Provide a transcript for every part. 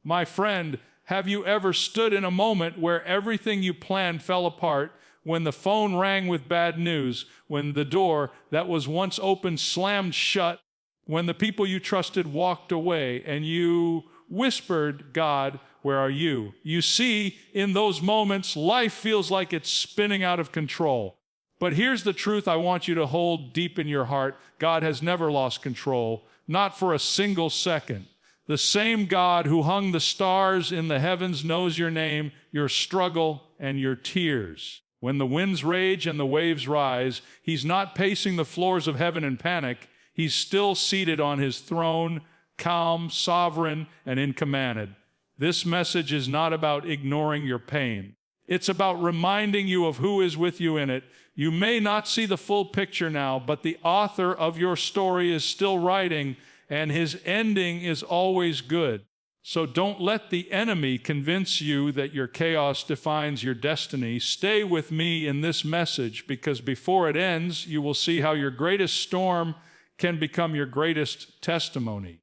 My friend, have you ever stood in a moment where everything you planned fell apart, when the phone rang with bad news, when the door that was once open slammed shut, when the people you trusted walked away, and you whispered, God, where are you? You see, in those moments, life feels like it's spinning out of control. But here's the truth I want you to hold deep in your heart. God has never lost control, not for a single second. The same God who hung the stars in the heavens knows your name, your struggle, and your tears. When the winds rage and the waves rise, he's not pacing the floors of heaven in panic. He's still seated on his throne, calm, sovereign, and in command. This message is not about ignoring your pain. It's about reminding you of who is with you in it. You may not see the full picture now, but the author of your story is still writing, and his ending is always good. So don't let the enemy convince you that your chaos defines your destiny. Stay with me in this message, because before it ends, you will see how your greatest storm can become your greatest testimony.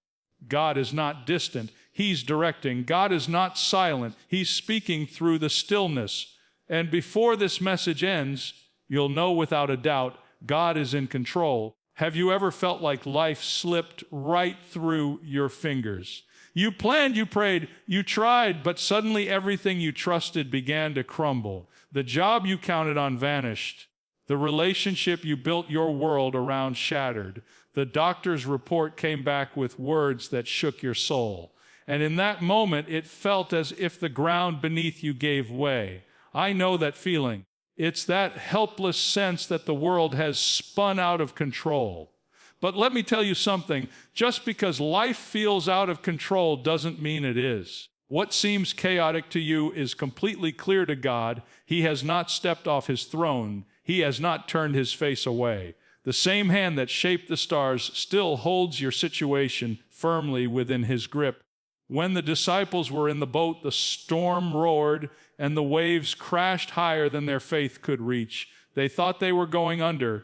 God is not distant. He's directing. God is not silent. He's speaking through the stillness. And before this message ends, you'll know without a doubt God is in control. Have you ever felt like life slipped right through your fingers? You planned, you prayed, you tried, but suddenly everything you trusted began to crumble. The job you counted on vanished. The relationship you built your world around shattered. The doctor's report came back with words that shook your soul. And in that moment, it felt as if the ground beneath you gave way. I know that feeling. It's that helpless sense that the world has spun out of control. But let me tell you something. Just because life feels out of control doesn't mean it is. What seems chaotic to you is completely clear to God. He has not stepped off his throne. He has not turned his face away. The same hand that shaped the stars still holds your situation firmly within his grip. When the disciples were in the boat, the storm roared and the waves crashed higher than their faith could reach. They thought they were going under,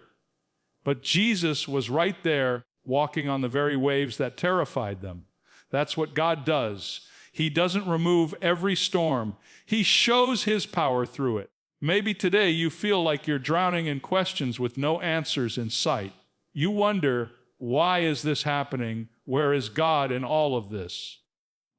but Jesus was right there, walking on the very waves that terrified them. That's what God does. He doesn't remove every storm. He shows his power through it. Maybe today you feel like you're drowning in questions with no answers in sight. You wonder, why is this happening? Where is God in all of this?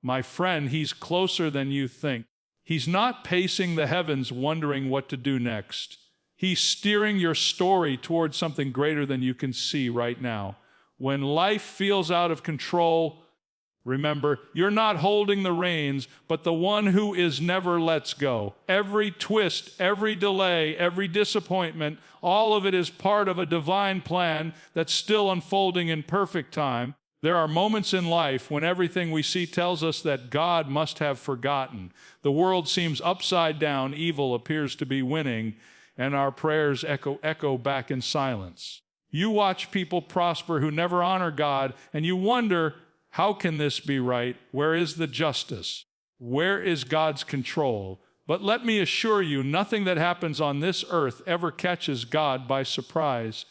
My friend, he's closer than you think. He's not pacing the heavens wondering what to do next. He's steering your story towards something greater than you can see right now. When life feels out of control, remember, you're not holding the reins, but the one who is never lets go. Every twist, every delay, every disappointment, all of it is part of a divine plan that's still unfolding in perfect time. There are moments in life when everything we see tells us that God must have forgotten. The world seems upside down, evil appears to be winning, and our prayers echo back in silence. You watch people prosper who never honor God, and you wonder, how can this be right? Where is the justice? Where is God's control? But let me assure you, nothing that happens on this earth ever catches God by surprise.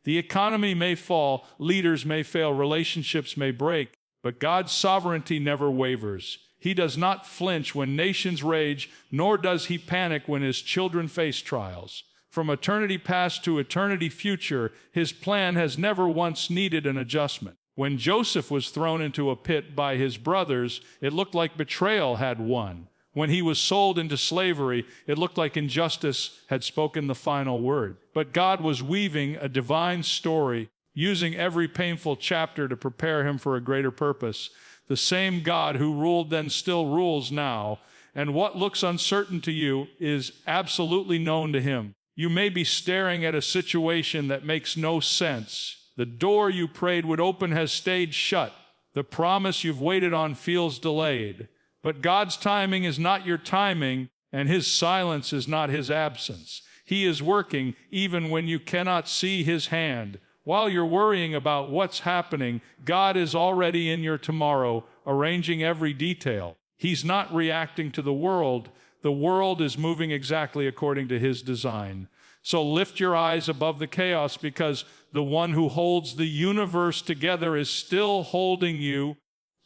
The economy may fall, leaders may fail, relationships may break, but God's sovereignty never wavers. He does not flinch when nations rage, nor does he panic when his children face trials. From eternity past to eternity future, his plan has never once needed an adjustment. When Joseph was thrown into a pit by his brothers, it looked like betrayal had won. When he was sold into slavery, it looked like injustice had spoken the final word. But God was weaving a divine story, using every painful chapter to prepare him for a greater purpose. The same God who ruled then still rules now, and what looks uncertain to you is absolutely known to him. You may be staring at a situation that makes no sense. The door you prayed would open has stayed shut. The promise you've waited on feels delayed. But God's timing is not your timing, and his silence is not his absence. He is working even when you cannot see his hand. While you're worrying about what's happening, God is already in your tomorrow, arranging every detail. He's not reacting to the world. The world is moving exactly according to his design. So lift your eyes above the chaos, because the one who holds the universe together is still holding you.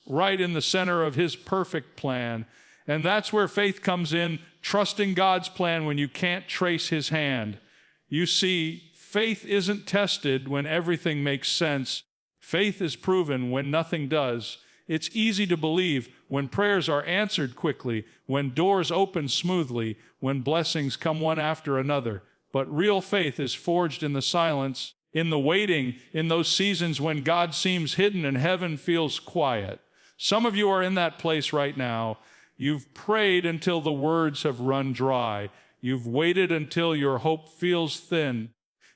right in the center of his perfect plan. And that's where faith comes in, trusting God's plan when you can't trace his hand. You see, faith isn't tested when everything makes sense. Faith is proven when nothing does. It's easy to believe when prayers are answered quickly, when doors open smoothly, when blessings come one after another. But real faith is forged in the silence, in the waiting, in those seasons when God seems hidden and heaven feels quiet. Some of you are in that place right now. You've prayed until the words have run dry. You've waited until your hope feels thin.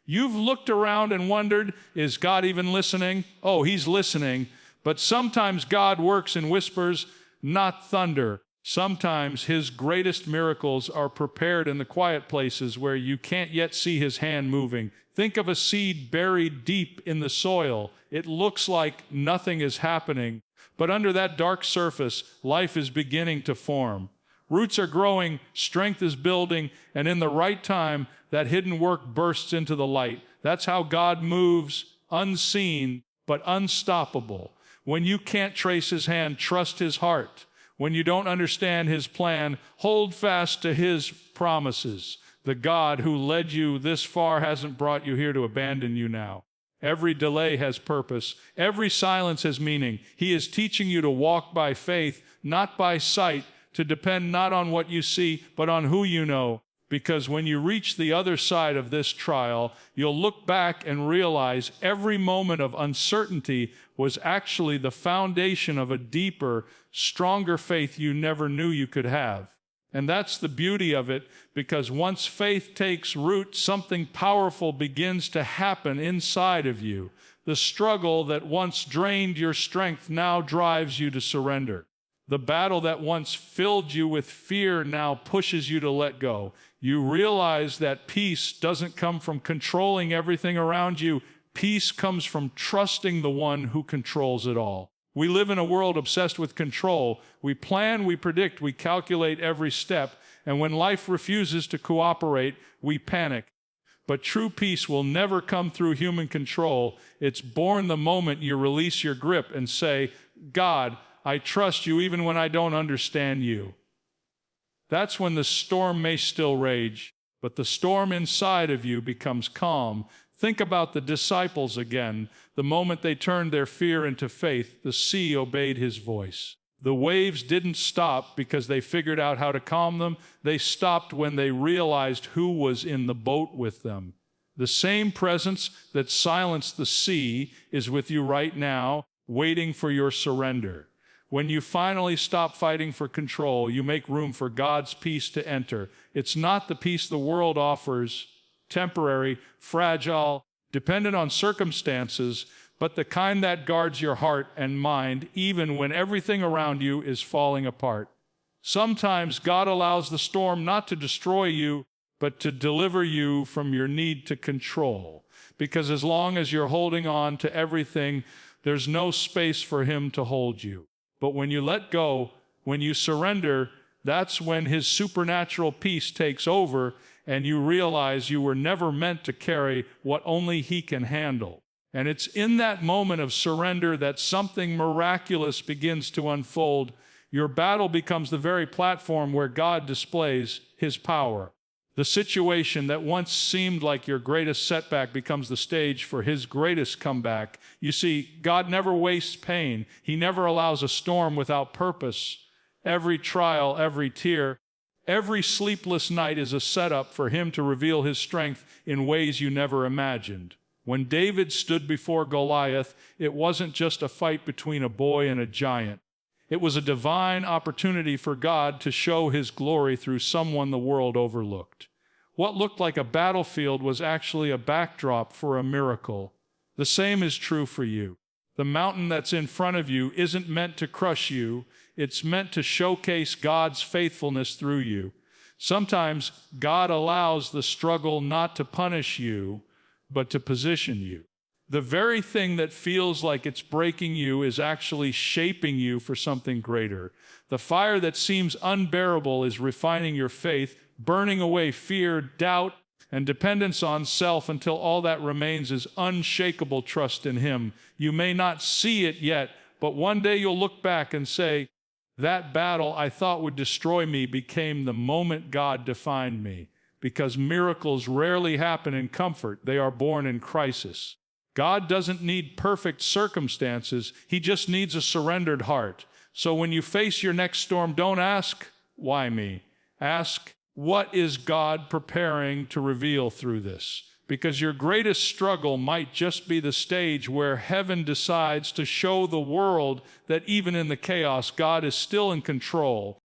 You've looked around and wondered, is God even listening? Oh, he's listening. But sometimes God works in whispers, not thunder. Sometimes his greatest miracles are prepared in the quiet places where you can't yet see his hand moving. Think of a seed buried deep in the soil. It looks like nothing is happening, but under that dark surface, life is beginning to form. Roots are growing, strength is building, and in the right time, that hidden work bursts into the light. That's how God moves, unseen but unstoppable. When you can't trace his hand, trust his heart. When you don't understand his plan, hold fast to his promises. The God who led you this far hasn't brought you here to abandon you now. Every delay has purpose. Every silence has meaning. He is teaching you to walk by faith, not by sight, to depend not on what you see, but on who you know. Because when you reach the other side of this trial, you'll look back and realize every moment of uncertainty was actually the foundation of a deeper, stronger faith you never knew you could have. And that's the beauty of it, because once faith takes root, something powerful begins to happen inside of you. The struggle that once drained your strength now drives you to surrender. The battle that once filled you with fear now pushes you to let go. You realize that peace doesn't come from controlling everything around you. Peace comes from trusting the one who controls it all. We live in a world obsessed with control. We plan, we predict, we calculate every step, and when life refuses to cooperate, we panic. But true peace will never come through human control. It's born the moment you release your grip and say, God, I trust you even when I don't understand you. That's when the storm may still rage, but the storm inside of you becomes calm. Think about the disciples again. The moment they turned their fear into faith, the sea obeyed his voice. The waves didn't stop because they figured out how to calm them. They stopped when they realized who was in the boat with them. The same presence that silenced the sea is with you right now, waiting for your surrender. When you finally stop fighting for control, you make room for God's peace to enter. It's not the peace the world offers, temporary, fragile, dependent on circumstances, but the kind that guards your heart and mind even when everything around you is falling apart. Sometimes God allows the storm not to destroy you, but to deliver you from your need to control. Because as long as you're holding on to everything, there's no space for him to hold you. But when you let go, when you surrender, that's when his supernatural peace takes over and you realize you were never meant to carry what only he can handle. And it's in that moment of surrender that something miraculous begins to unfold. Your battle becomes the very platform where God displays his power. The situation that once seemed like your greatest setback becomes the stage for his greatest comeback. You see, God never wastes pain. He never allows a storm without purpose. Every trial, every tear, every sleepless night is a setup for him to reveal his strength in ways you never imagined. When David stood before Goliath, it wasn't just a fight between a boy and a giant. It was a divine opportunity for God to show his glory through someone the world overlooked. What looked like a battlefield was actually a backdrop for a miracle. The same is true for you. The mountain that's in front of you isn't meant to crush you. It's meant to showcase God's faithfulness through you. Sometimes God allows the struggle not to punish you, but to position you. The very thing that feels like it's breaking you is actually shaping you for something greater. The fire that seems unbearable is refining your faith, burning away fear, doubt, and dependence on self until all that remains is unshakable trust in him. You may not see it yet, But one day you'll look back and say, that battle I thought would destroy me became the moment God defined me. Because miracles rarely happen in comfort. They are born in crisis. God doesn't need perfect circumstances. He just needs a surrendered heart. So when you face your next storm, don't ask, why me? Ask, what is God preparing to reveal through this? Because your greatest struggle might just be the stage where heaven decides to show the world that even in the chaos, God is still in control.